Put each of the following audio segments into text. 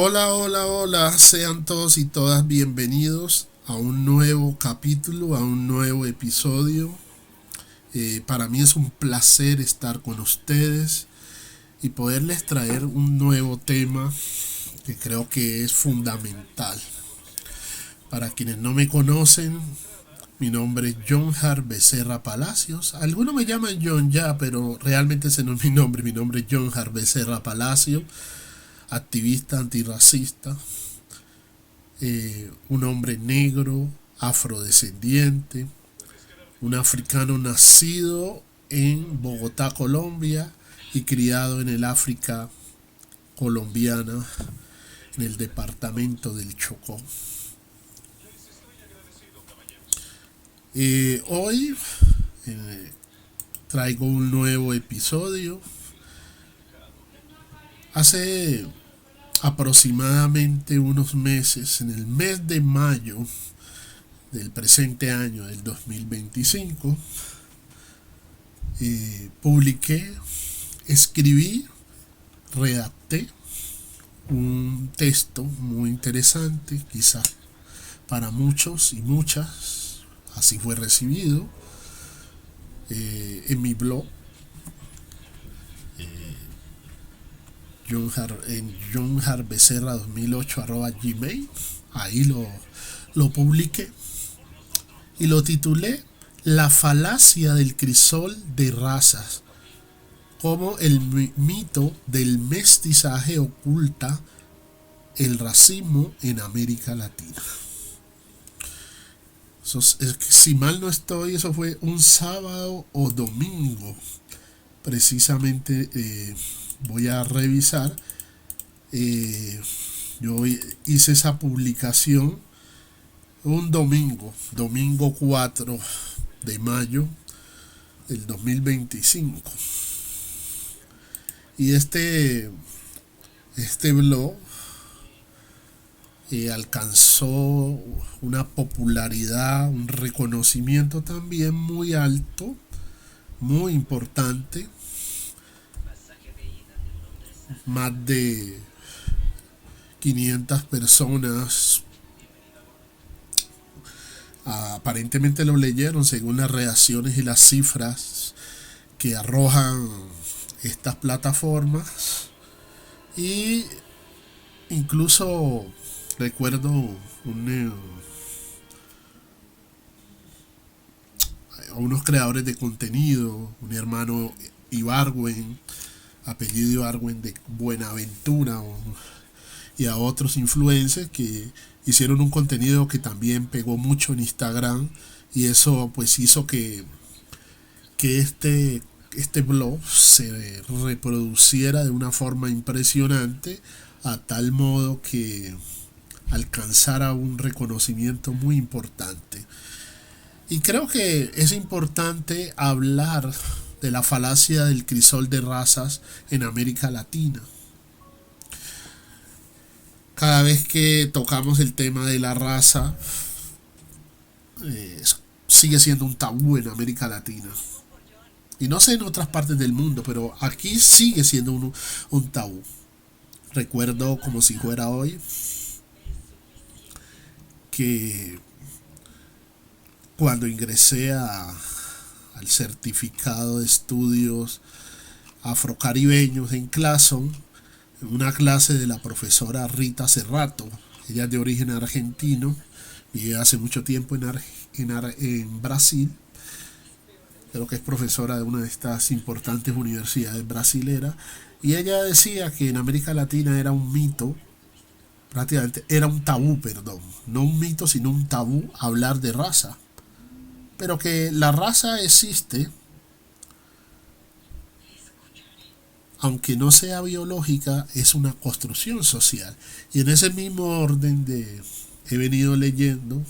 Hola, hola, hola, sean todos y todas bienvenidos a un nuevo capítulo, a un nuevo episodio. Para mí es un placer estar con ustedes y poderles traer un nuevo tema que creo que es fundamental. Para quienes no me conocen, mi nombre es John Hart Becerra Palacios. Algunos me llaman John ya, pero realmente ese no es mi nombre. Mi nombre es John Hart Becerra Palacios, activista antirracista, un hombre negro, afrodescendiente, un africano nacido en Bogotá, Colombia, y criado en el África colombiana, en el departamento del Chocó. Hoy traigo un nuevo episodio. Hace aproximadamente unos meses, en el mes de mayo del presente año, del 2025, escribí, redacté un texto muy interesante, quizás para muchos y muchas, así fue recibido, en mi blog, en johnharbecerra2008 ahí lo publiqué y lo titulé La falacia del crisol de razas, cómo el mito del mestizaje oculta el racismo en América Latina. Si mal no estoy, eso fue un sábado o domingo. Precisamente voy a revisar. Yo hice esa publicación un domingo 4 de mayo del 2025. Y este blog alcanzó una popularidad, un reconocimiento también muy alto, muy importante. Más de 500 personas aparentemente lo leyeron, según las reacciones y las cifras que arrojan estas plataformas. Y incluso recuerdo a unos creadores de contenido, un hermano Ibargüen, apellido Ibargüen de Buenaventura, y a otros influencers que hicieron un contenido que también pegó mucho en Instagram, y eso pues hizo que este blog se reproduciera de una forma impresionante, a tal modo que alcanzara un reconocimiento muy importante. Y creo que es importante hablar de la falacia del crisol de razas en América Latina. Cada vez que tocamos el tema de la raza, sigue siendo un tabú en América Latina. Y no sé en otras partes del mundo, pero aquí sigue siendo un tabú. Recuerdo como si fuera hoy que cuando ingresé al certificado de estudios afrocaribeños en Clason, en una clase de la profesora Rita Cerrato, ella es de origen argentino, vive hace mucho tiempo en Brasil, creo que es profesora de una de estas importantes universidades brasileras, y ella decía que en América Latina era un mito, prácticamente era un tabú, perdón, no un mito sino un tabú hablar de raza, pero que la raza existe, aunque no sea biológica, es una construcción social. Y en ese mismo orden he venido leyendo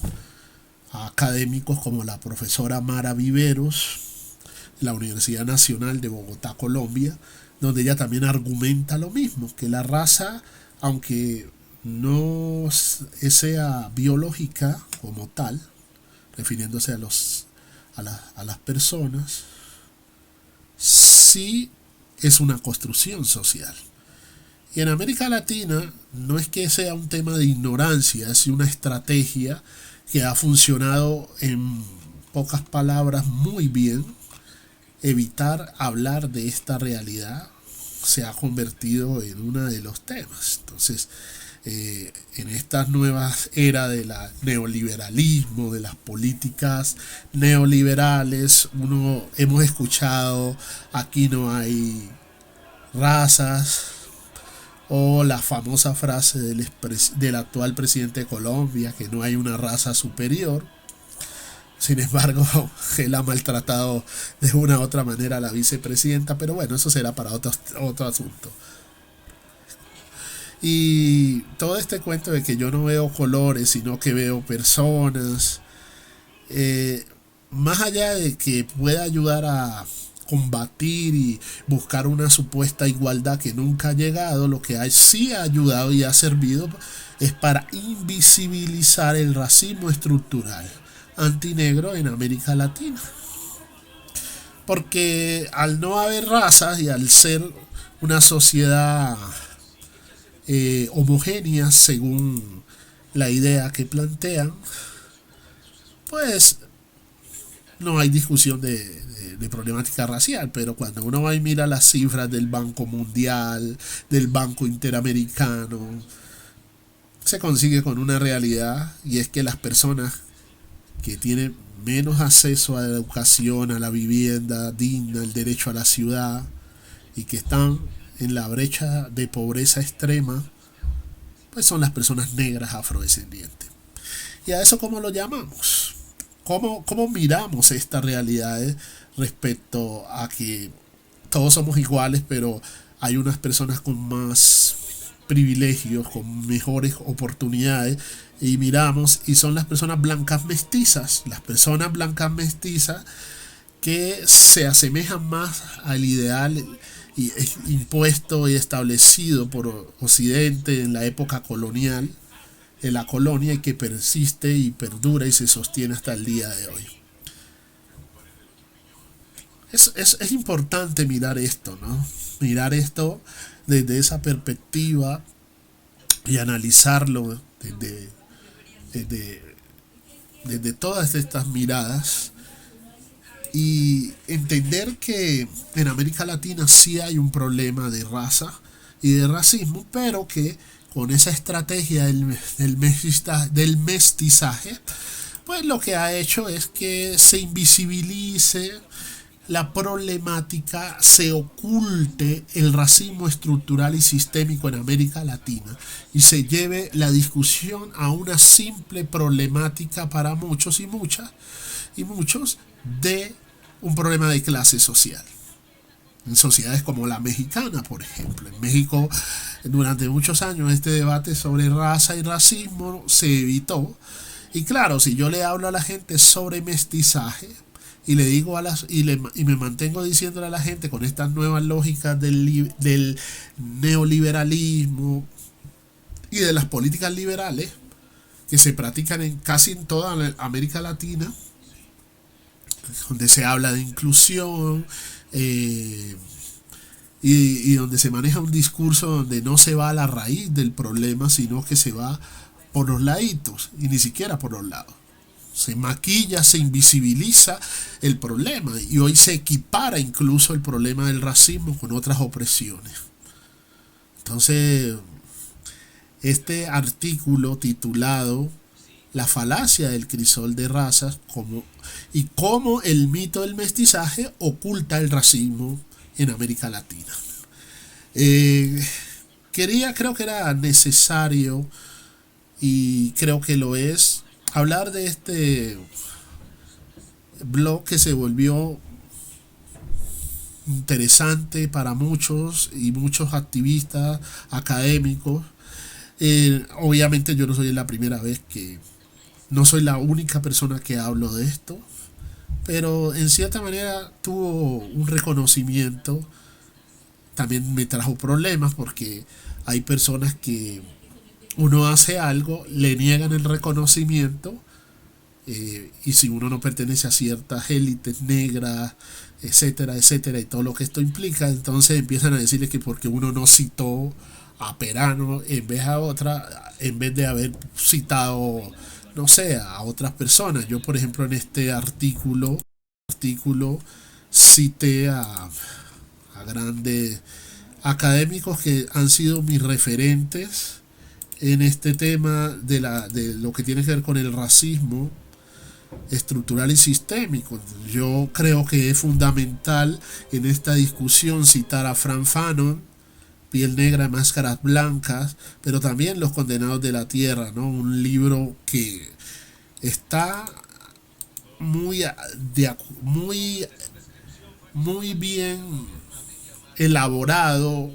a académicos como la profesora Mara Viveros, la Universidad Nacional de Bogotá, Colombia, donde ella también argumenta lo mismo, que la raza, aunque no sea biológica como tal, refiriéndose a las personas, sí es una construcción social. Y en América Latina no es que sea un tema de ignorancia, es una estrategia que ha funcionado en pocas palabras muy bien. Evitar hablar de esta realidad se ha convertido en uno de los temas. Entonces, en estas nuevas eras de la neoliberalismo, de las políticas neoliberales, hemos escuchado aquí no hay razas, o la famosa frase del actual presidente de Colombia, que no hay una raza superior. Sin embargo, él ha maltratado de una u otra manera a la vicepresidenta, pero bueno, eso será para otro asunto. Y todo este cuento de que yo no veo colores, sino que veo personas, eh, más allá de que pueda ayudar a combatir y buscar una supuesta igualdad que nunca ha llegado, lo que sí ha ayudado y ha servido es para invisibilizar el racismo estructural antinegro en América Latina. Porque al no haber razas y al ser una sociedad homogénea según la idea que plantean, pues no hay discusión de problemática racial, pero cuando uno va y mira las cifras del Banco Mundial, del Banco Interamericano, se consigue con una realidad, y es que las personas que tienen menos acceso a la educación, a la vivienda digna, el derecho a la ciudad, y que están en la brecha de pobreza extrema, pues son las personas negras afrodescendientes. ¿Y a eso cómo lo llamamos? ¿Cómo miramos esta realidad respecto a que todos somos iguales, pero hay unas personas con más privilegios, con mejores oportunidades, y miramos y son las personas blancas mestizas, que se asemejan más al ideal impuesto y establecido por Occidente en la época colonial, en la colonia, y que persiste y perdura y se sostiene hasta el día de hoy. Es importante mirar esto, ¿no? Mirar esto desde esa perspectiva y analizarlo desde, desde todas estas miradas, y entender que en América Latina sí hay un problema de raza y de racismo, pero que con esa estrategia del mestizaje, pues lo que ha hecho es que se invisibilice la problemática, se oculte el racismo estructural y sistémico en América Latina y se lleve la discusión a una simple problemática para muchos y muchas y muchos de un problema de clase social. En sociedades como la mexicana, por ejemplo. En México, durante muchos años, este debate sobre raza y racismo se evitó. Y claro, si yo le hablo a la gente sobre mestizaje, y le digo y me mantengo diciéndole a la gente con estas nuevas lógicas del neoliberalismo y de las políticas liberales que se practican casi en toda América Latina, donde se habla de inclusión, y donde se maneja un discurso donde no se va a la raíz del problema, sino que se va por los laditos y ni siquiera por los lados. Se maquilla, se invisibiliza el problema, y hoy se equipara incluso el problema del racismo con otras opresiones. Entonces, este artículo titulado La falacia del crisol de razas y cómo el mito del mestizaje oculta el racismo en América Latina. Creo que era necesario, y creo que lo es, hablar de este blog que se volvió interesante para muchos y muchos activistas académicos. Obviamente yo no soy la primera vez no soy la única persona que hablo de esto, pero en cierta manera tuvo un reconocimiento. También me trajo problemas porque hay personas que uno hace algo, le niegan el reconocimiento, y si uno no pertenece a ciertas élites negras, etcétera, etcétera, y todo lo que esto implica, entonces empiezan a decirle que porque uno no citó a Perano en vez de haber citado, no sé, a otras personas. Yo, por ejemplo, en este artículo cité a grandes académicos que han sido mis referentes en este tema de lo que tiene que ver con el racismo estructural y sistémico. Yo creo que es fundamental en esta discusión citar a Frank Fanon, Piel Negra, Máscaras Blancas, pero también Los Condenados de la Tierra, ¿no? Un libro que está muy, muy, muy bien elaborado.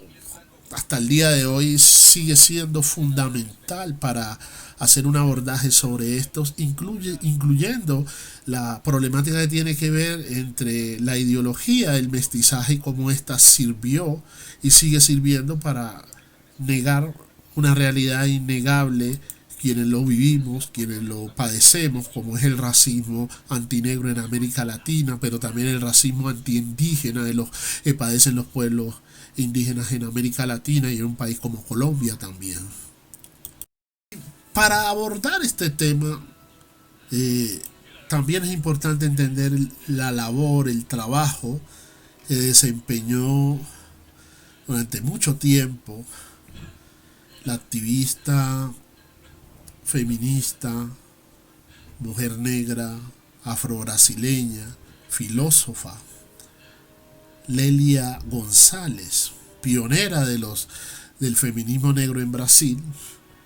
Hasta el día de hoy sigue siendo fundamental para hacer un abordaje sobre estos, incluyendo la problemática que tiene que ver entre la ideología del mestizaje y cómo ésta sirvió y sigue sirviendo para negar una realidad innegable, quienes lo vivimos, quienes lo padecemos, como es el racismo antinegro en América Latina, pero también el racismo antiindígena de los que padecen los pueblos indígenas en América Latina y en un país como Colombia también. Para abordar este tema, eh, también es importante entender la labor, el trabajo que desempeñó durante mucho tiempo la activista feminista, mujer negra, afrobrasileña, filósofa, Lelia González, pionera del feminismo negro en Brasil,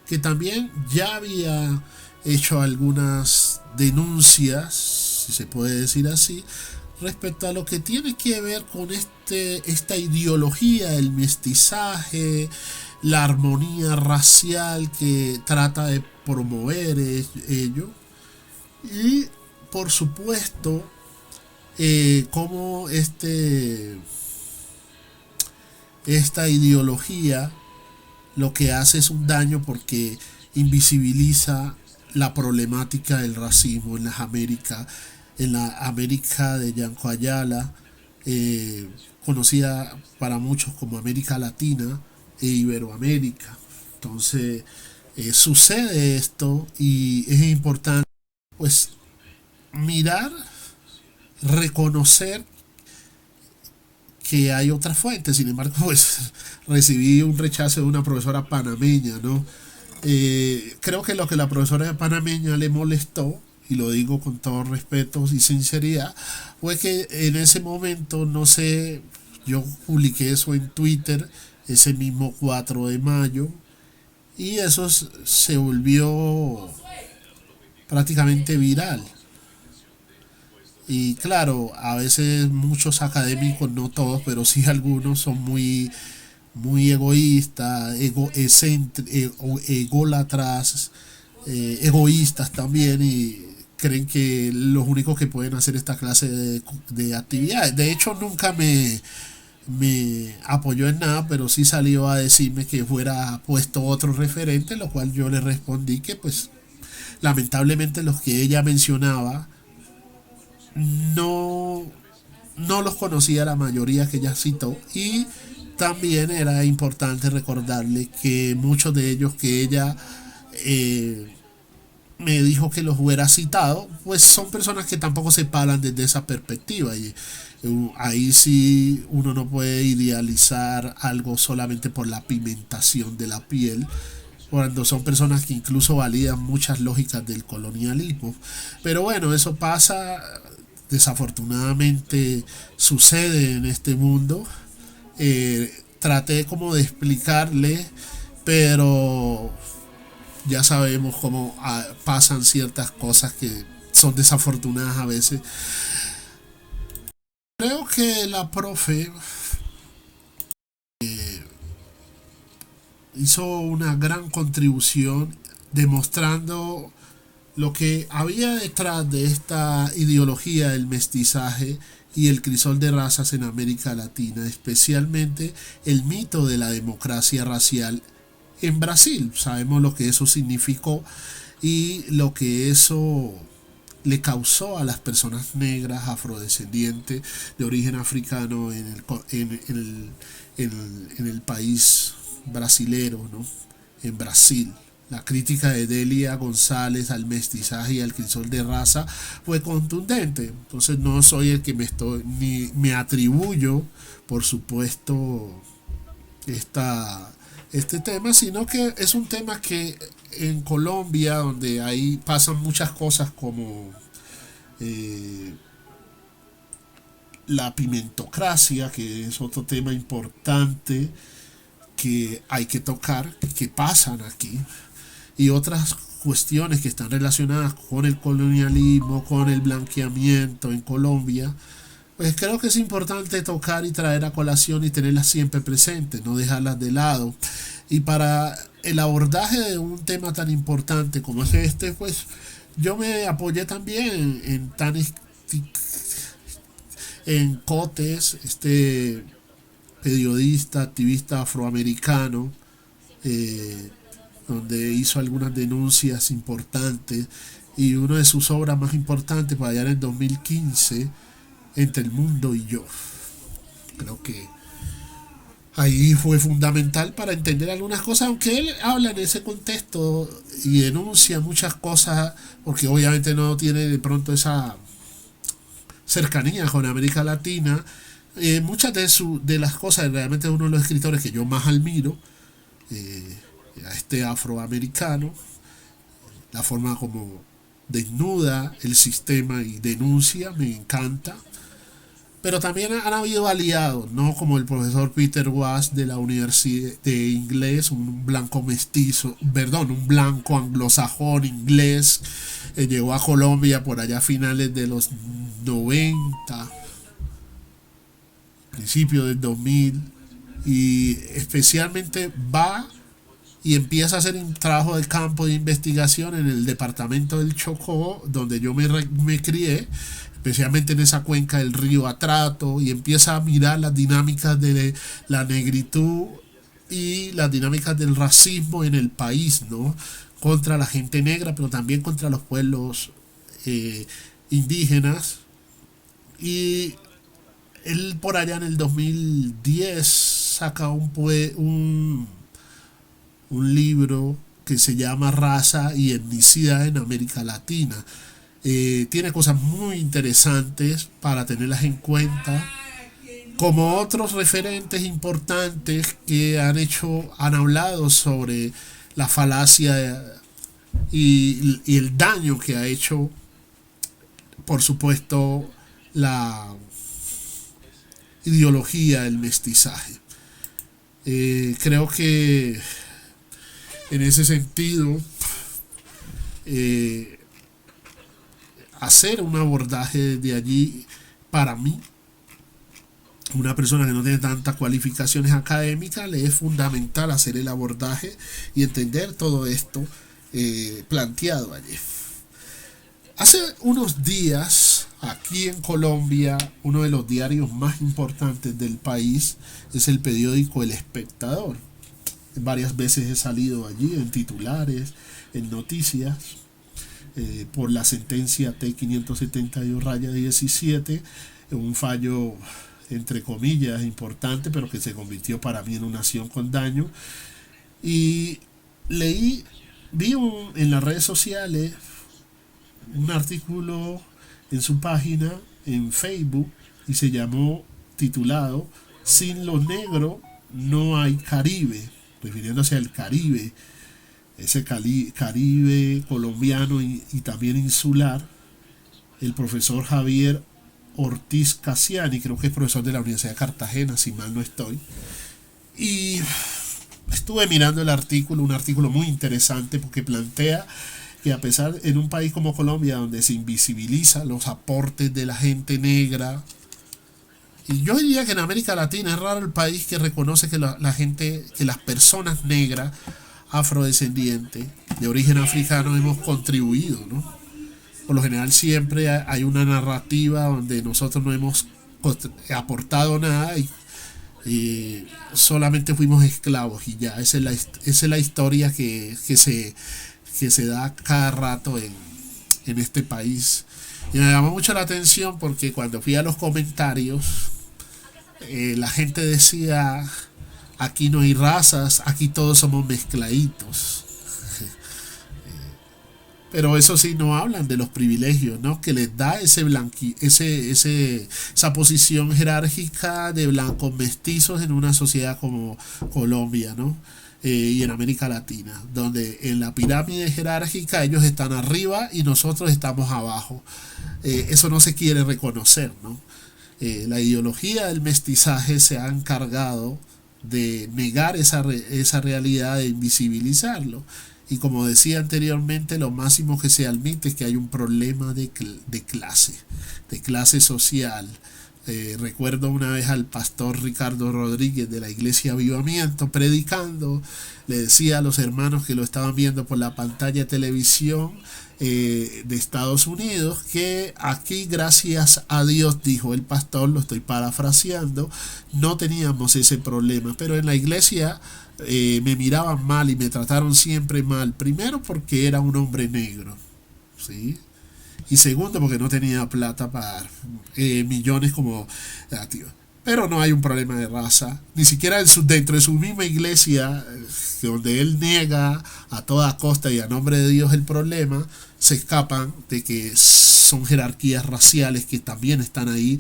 que también ya había hecho algunas denuncias, si se puede decir así, respecto a lo que tiene que ver con esta ideología del mestizaje, la armonía racial que trata de promover ello, y por supuesto cómo esta ideología lo que hace es un daño porque invisibiliza la problemática del racismo en las Américas, en la América de Yanco Ayala, conocida para muchos como América Latina e Iberoamérica. Entonces sucede esto y es importante pues mirar, reconocer que hay otras fuentes. Sin embargo, pues recibí un rechazo de una profesora panameña, ¿no? Creo que lo que la profesora panameña le molestó, y lo digo con todo respeto y sinceridad, fue que en ese momento, no sé, yo publiqué eso en Twitter ese mismo 4 de mayo y eso se volvió prácticamente viral. Y claro, a veces muchos académicos, no todos, pero sí algunos son muy egoístas, ególatras, egoístas también y creen que los únicos que pueden hacer esta clase de actividades. De hecho, nunca me apoyó en nada, pero sí salió a decirme que fuera puesto otro referente, lo cual yo le respondí que pues lamentablemente los que ella mencionaba no, no los conocía la mayoría que ella citó y también era importante recordarle que muchos de ellos que ella me dijo que los hubiera citado, pues son personas que tampoco se paran desde esa perspectiva y ahí sí uno no puede idealizar algo solamente por la pigmentación de la piel, cuando son personas que incluso validan muchas lógicas del colonialismo. Pero bueno, eso pasa, desafortunadamente sucede en este mundo. Traté como de explicarle, pero ya sabemos cómo pasan ciertas cosas que son desafortunadas a veces. Creo que la profe hizo una gran contribución demostrando lo que había detrás de esta ideología del mestizaje y el crisol de razas en América Latina, especialmente el mito de la democracia racial en Brasil. Sabemos lo que eso significó y lo que eso le causó a las personas negras, afrodescendientes, de origen africano en el país brasilero, ¿no? En Brasil. La crítica de Delia González al mestizaje y al crisol de raza fue contundente. Entonces no soy el que ni me atribuyo, por supuesto, este tema, sino que es un tema que en Colombia, donde ahí pasan muchas cosas como eh, la pimentocracia, que es otro tema importante que hay que tocar, que pasan aquí, y otras cuestiones que están relacionadas con el colonialismo, con el blanqueamiento en Colombia, pues creo que es importante tocar y traer a colación y tenerlas siempre presentes, no dejarlas de lado. Y para el abordaje de un tema tan importante como es este, pues yo me apoyé también en Cotes, este periodista, activista afroamericano, eh, donde hizo algunas denuncias importantes, y una de sus obras más importantes para allá en el 2015, Entre el mundo y yo. Creo que ahí fue fundamental para entender algunas cosas, aunque él habla en ese contexto y denuncia muchas cosas, porque obviamente no tiene de pronto esa cercanía con América Latina. Muchas de las cosas, realmente es uno de los escritores que yo más admiro, eh, a este afroamericano, la forma como desnuda el sistema y denuncia, me encanta. Pero también han habido aliados, ¿no? Como el profesor Peter Was de la Universidad de Inglés, un blanco mestizo, perdón, un blanco anglosajón inglés, llegó a Colombia por allá a finales de los 90, principio del 2000, y especialmente va y empieza a hacer un trabajo de campo de investigación en el departamento del Chocó, donde yo me crié, especialmente en esa cuenca del río Atrato, y empieza a mirar las dinámicas de la negritud y las dinámicas del racismo en el país, ¿no? Contra la gente negra, pero también contra los pueblos indígenas. Y él por allá en el 2010 saca un libro que se llama Raza y Etnicidad en América Latina. Tiene cosas muy interesantes para tenerlas en cuenta, como otros referentes importantes que han hablado sobre la falacia y el daño que ha hecho, por supuesto, la ideología del mestizaje. Creo que en ese sentido, hacer un abordaje de allí, para mí, una persona que no tiene tantas cualificaciones académicas, le es fundamental hacer el abordaje y entender todo esto planteado allí. Hace unos días, aquí en Colombia, uno de los diarios más importantes del país es el periódico El Espectador. Varias veces he salido allí en titulares, en noticias, por la sentencia T572-17, un fallo entre comillas importante, pero que se convirtió para mí en una acción con daño. Y vi en las redes sociales un artículo en su página en Facebook, y se llamó, titulado Sin lo negro no hay Caribe, refiriéndose al Caribe, ese Caribe colombiano y también insular. El profesor Javier Ortiz Casiani, creo que es profesor de la Universidad de Cartagena, si mal no estoy, y estuve mirando el artículo, un artículo muy interesante, porque plantea que a pesar, en un país como Colombia, donde se invisibiliza los aportes de la gente negra, y yo diría que en América Latina es raro el país que reconoce que la gente, que las personas negras, afrodescendientes, de origen africano, hemos contribuido, ¿no? Por lo general siempre hay una narrativa donde nosotros no hemos aportado nada, y solamente fuimos esclavos y ya. Esa es la historia que se da cada rato en este país. Y me llamó mucho la atención porque cuando fui a los comentarios, la gente decía aquí no hay razas, aquí todos somos mezcladitos. Pero eso sí, no hablan de los privilegios, ¿no? Que les da esa posición jerárquica de blancos mestizos en una sociedad como Colombia, ¿no? Y en América Latina, donde en la pirámide jerárquica ellos están arriba y nosotros estamos abajo. Eso no se quiere reconocer, ¿no? La ideología del mestizaje se ha encargado de negar esa realidad, de invisibilizarlo. Y como decía anteriormente, lo máximo que se admite es que hay un problema de clase social. Recuerdo una vez al pastor Ricardo Rodríguez de la iglesia Avivamiento predicando, le decía a los hermanos que lo estaban viendo por la pantalla de televisión de Estados Unidos, que aquí, gracias a Dios, dijo el pastor, lo estoy parafraseando, no teníamos ese problema, pero en la iglesia me miraban mal y me trataron siempre mal, primero porque era un hombre negro, ¿sí? Y segundo porque no tenía plata para millones como tío. Pero no hay un problema de raza, ni siquiera dentro de su misma iglesia, donde él niega a toda costa y a nombre de Dios el problema, se escapan de que son jerarquías raciales que también están ahí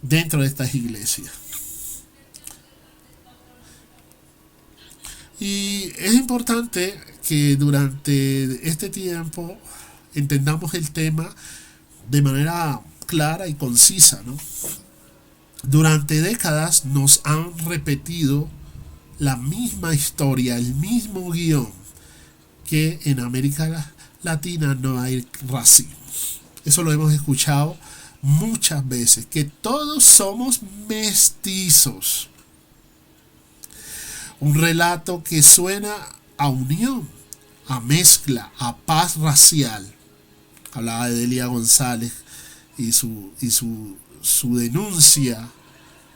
dentro de estas iglesias. Y es importante que durante este tiempo entendamos el tema de manera clara y concisa, ¿no? Durante décadas nos han repetido la misma historia, el mismo guión, que en América Latina no hay racismo. Eso lo hemos escuchado muchas veces, que todos somos mestizos. Un relato que suena a unión, a mezcla, a paz racial. Hablaba de Delia González y su denuncia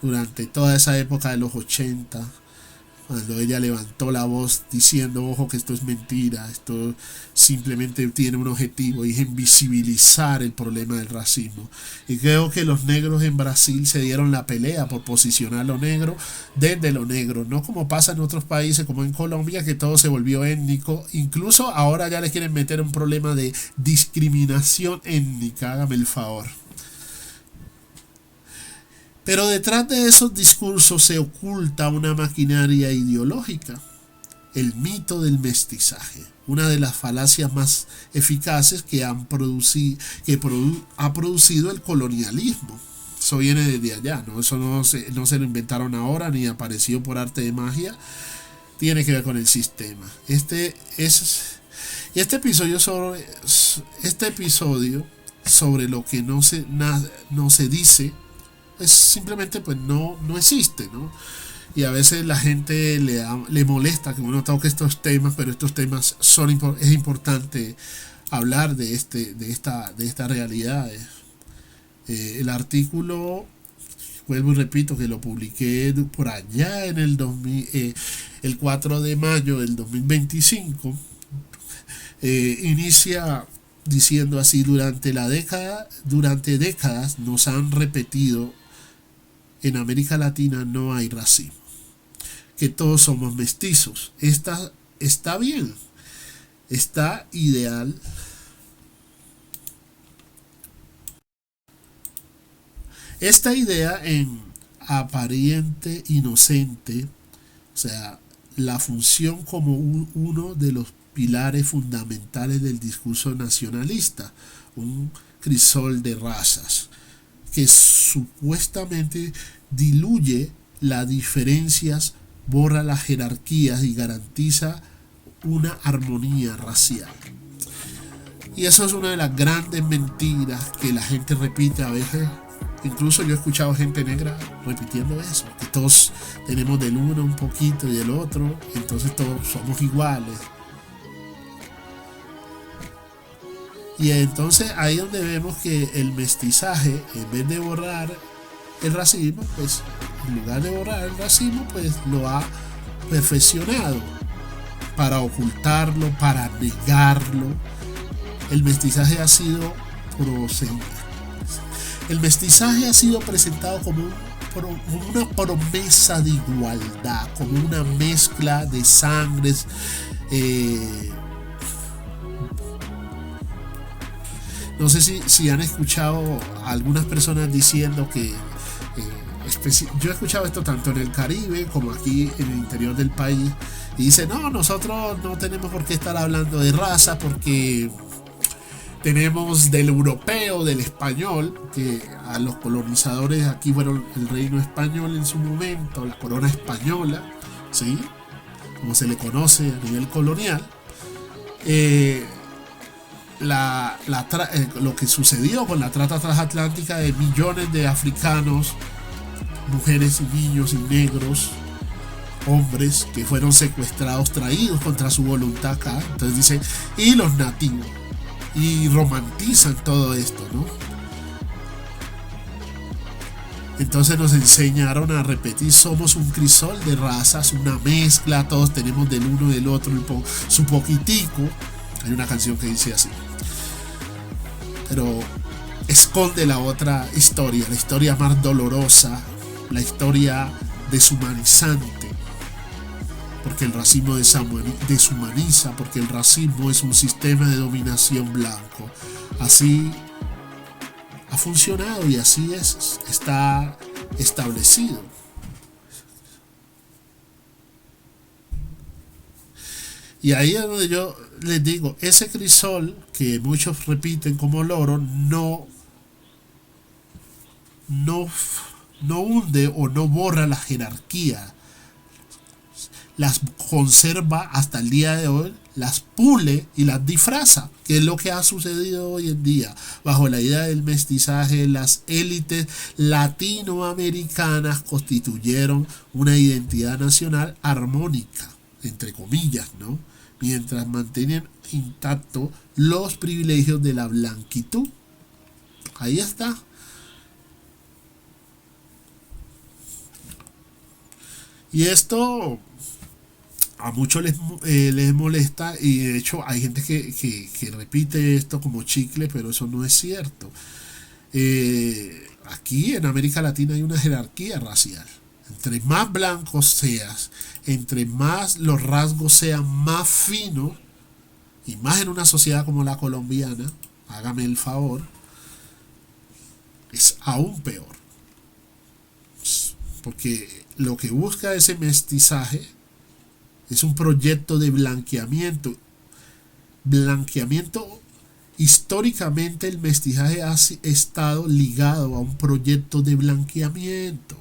durante toda esa época de los 80, cuando ella levantó la voz diciendo, ojo que esto es mentira, esto simplemente tiene un objetivo y es invisibilizar el problema del racismo. Y creo que los negros en Brasil se dieron la pelea por posicionar lo negro desde lo negro, no como pasa en otros países como en Colombia, que todo se volvió étnico. Incluso ahora ya les quieren meter un problema de discriminación étnica, hágame el favor. Pero detrás de esos discursos se oculta una maquinaria ideológica, el mito del mestizaje, una de las falacias más eficaces que ha producido el colonialismo. Eso viene desde allá, ¿no? Eso no se lo inventaron ahora ni apareció por arte de magia, tiene que ver con el sistema. Este episodio sobre lo que no se dice, es simplemente pues no existe, ¿no? Y a veces la gente le molesta que uno toque estos temas, pero estos temas es importante hablar de esta realidad. El artículo, vuelvo y repito, que lo publiqué por allá en el 4 de mayo del 2025, inicia diciendo así: durante décadas nos han repetido en América Latina no hay racismo, que todos somos mestizos. Está bien, está ideal. Esta idea en aparente inocente, o sea, la función como uno de los pilares fundamentales del discurso nacionalista, un crisol de razas, que supuestamente diluye las diferencias, borra las jerarquías y garantiza una armonía racial. Y eso es una de las grandes mentiras que la gente repite a veces. Incluso yo he escuchado gente negra repitiendo eso, que todos tenemos del uno un poquito y del otro, entonces todos somos iguales. Y entonces ahí donde vemos que el mestizaje, en vez de borrar el racismo, pues en lugar de borrar el racismo, pues lo ha perfeccionado para ocultarlo, para negarlo. El mestizaje ha sido presentado como un una promesa de igualdad, como una mezcla de sangres. No sé si han escuchado a algunas personas diciendo que yo he escuchado esto tanto en el Caribe como aquí en el interior del país, y dice, no, nosotros no tenemos por qué estar hablando de raza porque tenemos del europeo, del español, que a los colonizadores aquí fueron el reino español en su momento, la corona española, ¿sí? Como se le conoce a nivel colonial. Lo que sucedió con la trata transatlántica de millones de africanos, mujeres y niños y negros, hombres que fueron secuestrados, traídos contra su voluntad acá. Entonces dicen, y los nativos, y romantizan todo esto, ¿no? Entonces nos enseñaron a repetir, somos un crisol de razas, una mezcla, todos tenemos del uno y del otro su poquitico. Hay una canción que dice así, pero esconde la otra historia, la historia más dolorosa, la historia deshumanizante, porque el racismo deshumaniza, porque el racismo es un sistema de dominación blanco. Así ha funcionado y así está establecido. Y ahí es donde yo les digo, ese crisol que muchos repiten como loro no hunde o no borra la jerarquía, las conserva hasta el día de hoy, las pule y las disfraza, que es lo que ha sucedido hoy en día. Bajo la idea del mestizaje, las élites latinoamericanas constituyeron una identidad nacional armónica, entre comillas, ¿no? Mientras mantienen intactos los privilegios de la blanquitud. Ahí está. Y esto a muchos les molesta, y de hecho hay gente que repite esto como chicle, pero eso no es cierto. Aquí en América Latina hay una jerarquía racial. Entre más blancos seas, entre más los rasgos sean más finos, y más en una sociedad como la colombiana, hágame el favor, es aún peor. Porque lo que busca ese mestizaje es un proyecto de blanqueamiento. Históricamente el mestizaje ha estado ligado a un proyecto de blanqueamiento.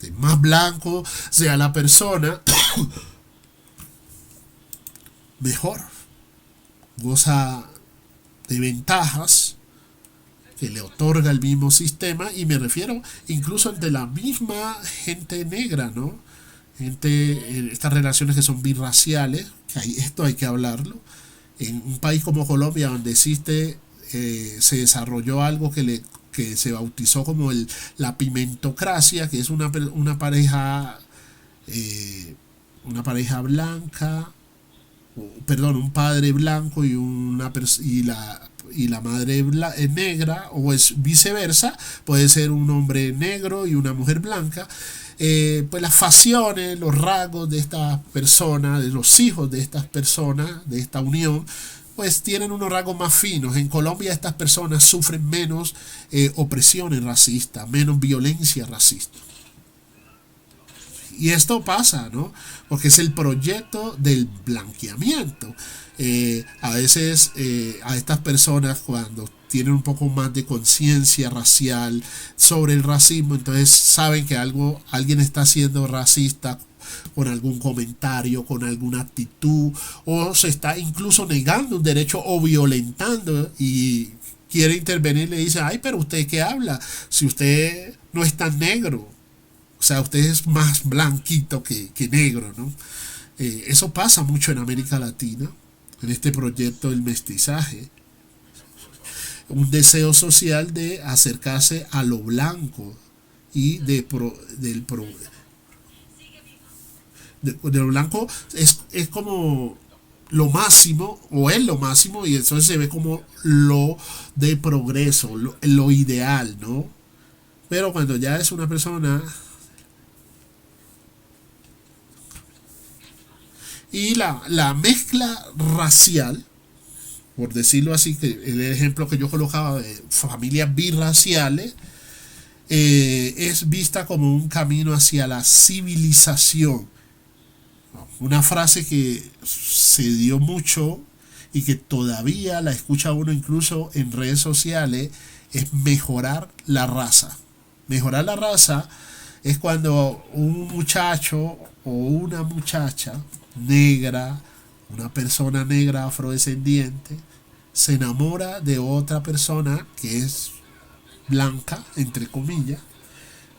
De más blanco sea la persona, mejor. Goza de ventajas que le otorga el mismo sistema, y me refiero incluso entre la misma gente negra, ¿no? Estas relaciones que son birraciales, esto hay que hablarlo. En un país como Colombia, donde se desarrolló algo que se bautizó como la pimentocracia, que es una pareja blanca, un padre blanco y la madre negra, o es viceversa, puede ser un hombre negro y una mujer blanca. Pues las facciones, los rasgos de estas personas, de los hijos de estas personas, de esta unión, pues tienen unos rasgos más finos. En Colombia estas personas sufren menos opresiones racistas, menos violencia racista. Y esto pasa, ¿no? Porque es el proyecto del blanqueamiento. A veces a estas personas, cuando tienen un poco más de conciencia racial sobre el racismo, entonces saben que alguien está siendo racista con algún comentario, con alguna actitud, o se está incluso negando un derecho o violentando, y quiere intervenir, le dice, ay, pero usted qué habla, si usted no es tan negro, o sea, usted es más blanquito que negro, ¿no? Eso pasa mucho en América Latina, en este proyecto del mestizaje. Un deseo social de acercarse a lo blanco y de lo blanco es como lo máximo, o es lo máximo, y entonces se ve como lo de progreso, lo ideal, ¿no? Pero cuando ya es una persona y la mezcla racial, por decirlo así, que el ejemplo que yo colocaba de familias birraciales, es vista como un camino hacia la civilización. Una frase que se dio mucho y que todavía la escucha uno incluso en redes sociales es mejorar la raza. Mejorar la raza es cuando un muchacho o una muchacha negra, una persona negra afrodescendiente, se enamora de otra persona que es blanca, entre comillas,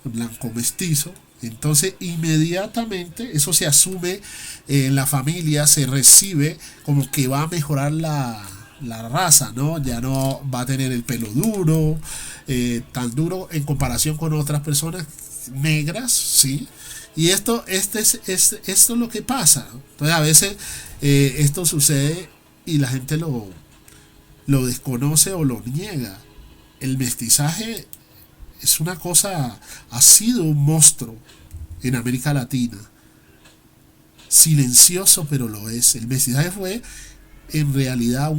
blanco mestizo. Entonces inmediatamente eso se asume en la familia, se recibe como que va a mejorar la raza, ¿no? Ya no va a tener el pelo duro, tan duro en comparación con otras personas negras, ¿sí? Y esto es lo que pasa. Entonces a veces esto sucede y la gente lo desconoce o lo niega. El mestizaje es una cosa, ha sido un monstruo en América Latina. Silencioso, pero lo es. El mestizaje fue en realidad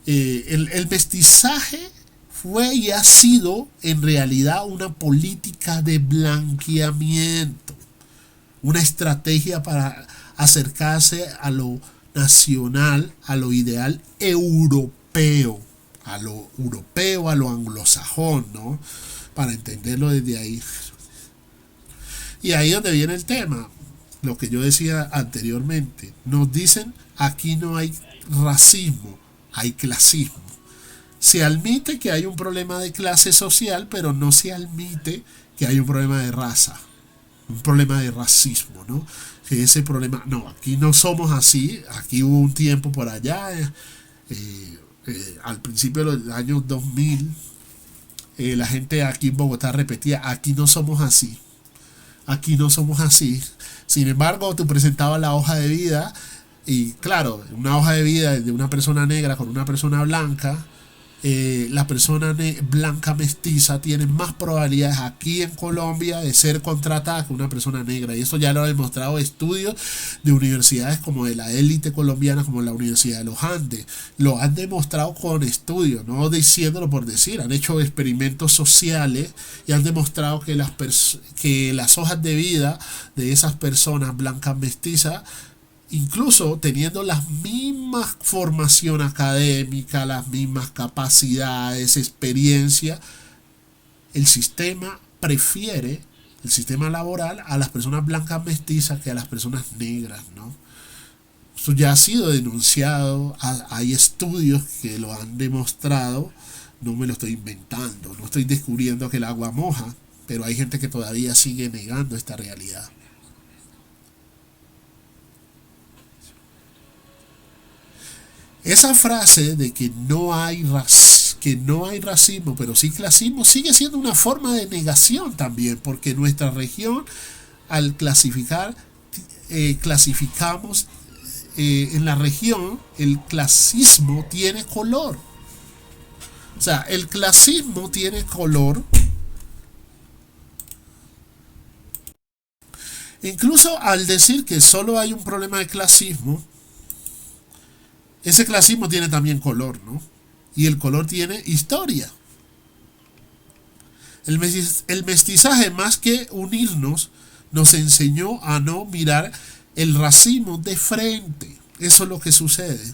el mestizaje fue y ha sido en realidad una política de blanqueamiento, una estrategia para acercarse a lo nacional, a lo ideal europeo, a lo anglosajón, ¿no? Para entenderlo desde ahí. Y ahí es donde viene el tema, lo que yo decía anteriormente. Nos dicen aquí no hay racismo, hay clasismo. Se admite que hay un problema de clase social, pero no se admite que hay un problema de raza, un problema de racismo, ¿no? Que ese problema, no, aquí no somos así, aquí hubo un tiempo por allá, al principio de los años 2000, la gente aquí en Bogotá repetía, aquí no somos así, aquí no somos así. Sin embargo, tú presentabas la hoja de vida y claro, una hoja de vida de una persona negra con una persona blanca, la persona blanca mestiza tiene más probabilidades aquí en Colombia de ser contratada que una persona negra. Y eso ya lo han demostrado estudios de universidades como de la élite colombiana, como la Universidad de los Andes. Lo han demostrado con estudios, no diciéndolo por decir. Han hecho experimentos sociales y han demostrado que las hojas de vida de esas personas blancas mestizas, incluso teniendo las mismas formación académica, las mismas capacidades, experiencia, el sistema prefiere, el sistema laboral, a las personas blancas mestizas que a las personas negras, ¿no? Esto ya ha sido denunciado, hay estudios que lo han demostrado, no me lo estoy inventando, no estoy descubriendo que el agua moja, pero hay gente que todavía sigue negando esta realidad. Esa frase de que no hay racismo, pero sí clasismo, sigue siendo una forma de negación también, porque nuestra región, al clasificar, clasificamos en la región, el clasismo tiene color. O sea, el clasismo tiene color. Incluso al decir que solo hay un problema de clasismo, ese clasismo tiene también color, ¿no? Y el color tiene historia. El mestizaje, más que unirnos, nos enseñó a no mirar el racismo de frente. Eso es lo que sucede.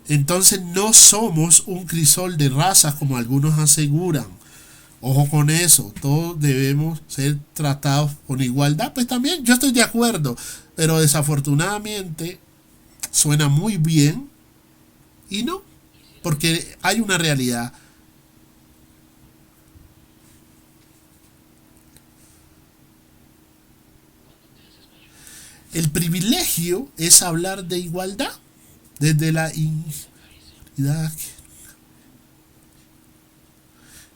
Entonces no somos un crisol de razas como algunos aseguran. Ojo con eso, todos debemos ser tratados con igualdad. Pues también yo estoy de acuerdo, pero desafortunadamente suena muy bien y no, porque hay una realidad. El privilegio es hablar de igualdad desde la individualidad.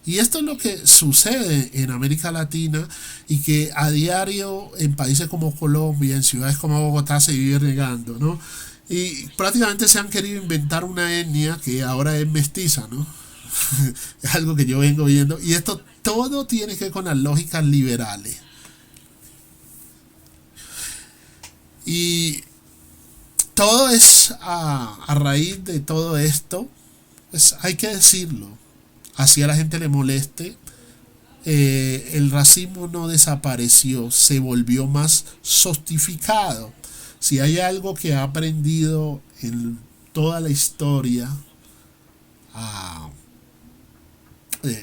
Y esto es lo que sucede en América Latina y que a diario en países como Colombia, en ciudades como Bogotá se vive regando, ¿no? Y prácticamente se han querido inventar una etnia que ahora es mestiza, ¿no? Es algo que yo vengo viendo. Y esto todo tiene que ver con las lógicas liberales. Y todo es a raíz de todo esto, pues hay que decirlo. Así a la gente le moleste, el racismo no desapareció, se volvió más sostificado. Si hay algo que ha aprendido en toda ah,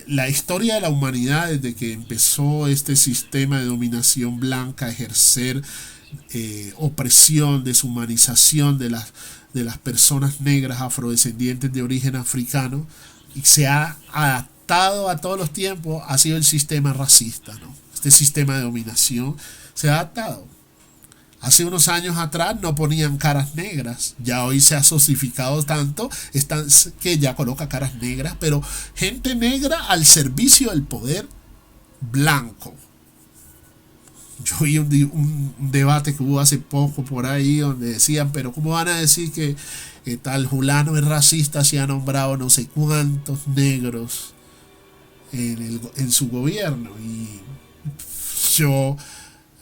la historia de la humanidad desde que empezó este sistema de dominación blanca a ejercer opresión, deshumanización de las personas negras afrodescendientes de origen africano, y se ha adaptado a todos los tiempos, ha sido el sistema racista, ¿no? Este sistema de dominación se ha adaptado. Hace unos años atrás no ponían caras negras, ya hoy se ha sosificado tanto que ya coloca caras negras, pero gente negra al servicio del poder blanco. Yo vi un debate que hubo hace poco por ahí donde decían, pero ¿cómo van a decir que tal Julano es racista si ha nombrado no sé cuántos negros en su gobierno? Y yo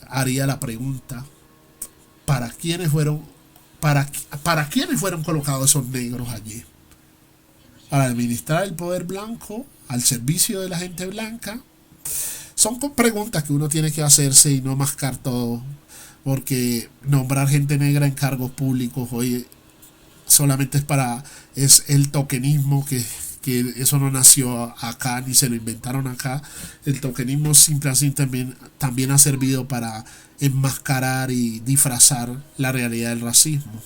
haría la pregunta, ¿para quiénes fueron, para quiénes fueron colocados esos negros allí? ¿Para administrar el poder blanco al servicio de la gente blanca? Son preguntas que uno tiene que hacerse y no mascar todo, porque nombrar gente negra en cargos públicos hoy solamente es el tokenismo, que eso no nació acá ni se lo inventaron acá. El tokenismo simplemente también ha servido para enmascarar y disfrazar la realidad del racismo.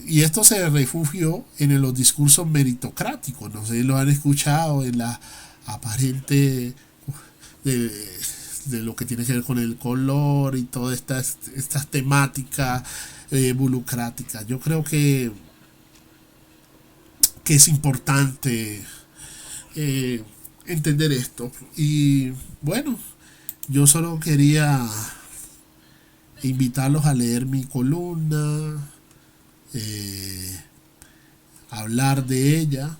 Y esto se refugió en los discursos meritocráticos, no sé si lo han escuchado, en la aparente de, de lo que tiene que ver con el color y todas estas temáticas burocráticas. Yo creo que es importante entender esto. Y bueno, yo solo quería invitarlos a leer mi columna, eh, hablar de ella,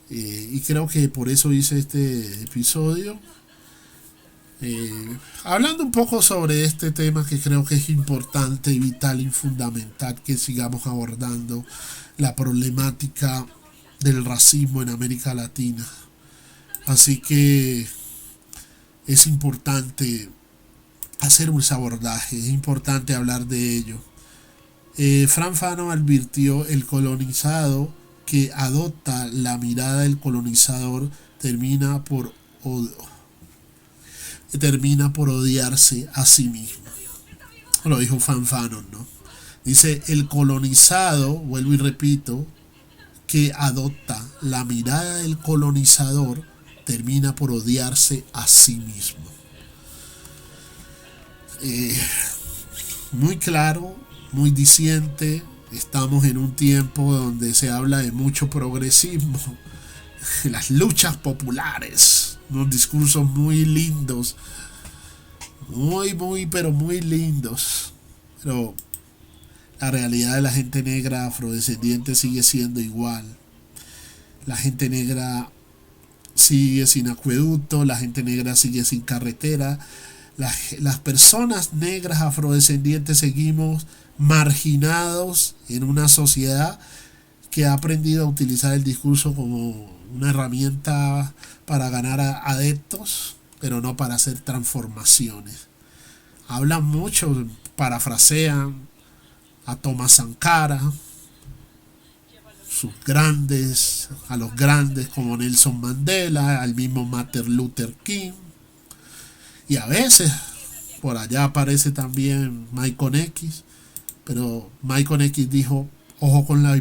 y creo que por eso hice este episodio, hablando un poco sobre este tema que creo que es importante y vital y fundamental que sigamos abordando la problemática del racismo en América Latina. Así que es importante hacer un abordaje, es importante hablar de ello. Fran Fanon advirtió: el colonizado que adopta la mirada del colonizador termina por odiarse a sí mismo. Lo dijo Fran Fanon, ¿no? Dice: el colonizado, vuelvo y repito, que adopta la mirada del colonizador termina por odiarse a sí mismo. Muy claro, muy diciente. Estamos en un tiempo donde se habla de mucho progresismo, las luchas populares, unos discursos muy lindos, pero muy lindos. Pero la realidad de la gente negra afrodescendiente sigue siendo igual. La gente negra sigue sin acueducto, la gente negra sigue sin carretera. Las personas negras afrodescendientes seguimos marginados en una sociedad que ha aprendido a utilizar el discurso como una herramienta para ganar adeptos, pero no para hacer transformaciones. Hablan mucho, parafrasean a Thomas Sankara, a los grandes como Nelson Mandela, al mismo Martin Luther King, y a veces por allá aparece también Malcolm X, pero Malcolm X dijo: ojo con la